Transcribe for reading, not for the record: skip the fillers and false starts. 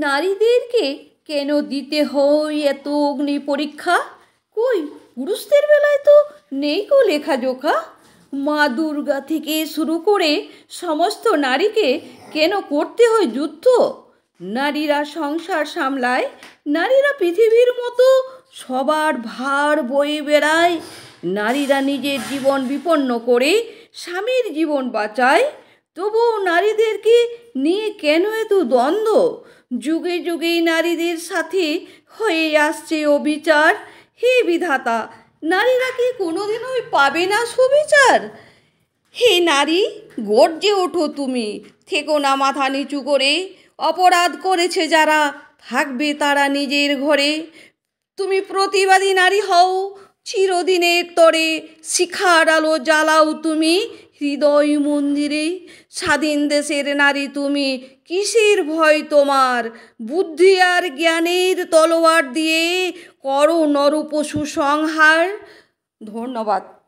নারীদেরকে কেন দিতে হয় এত অগ্নি পরীক্ষা? কই পুরুষদের বেলায় তো নেই কো লেখাজোখা। মা দুর্গা থেকে শুরু করে সমস্ত নারীকে কেন করতে হয় যুদ্ধ? নারীরা সংসার সামলায়, নারীরা পৃথিবীর মতো সবার ভার বয়ে বেড়ায়, নারীরা নিজের জীবন বিপন্ন করে স্বামীর জীবন বাঁচায়, তবুও নারীদেরকে নিয়ে কেন এত দ্বন্দ্ব? যুগে যুগে নারীদের সাথে হয়ে আসছে অবিচার। হে বিধাতা, নারীরা কি কোনোদিনও পাবে না সুবিচার? হে নারী, গর্জে ওঠো তুমি, থেকো না মাথা নিচু করে। অপরাধ করেছে যারা, থাকবে তারা নিজের ঘরে। তুমি প্রতিবাদী নারী হও চিরদিনের তরে, শিখার আলো জ্বালাও তুমি হৃদয় মন্দিরে। স্বাধীন দেশের নারী তুমি, কিসের ভয় তোমার? বুদ্ধি আর জ্ঞানের তলোয়ার দিয়ে করো নরপশু সংহার। ধন্যবাদ।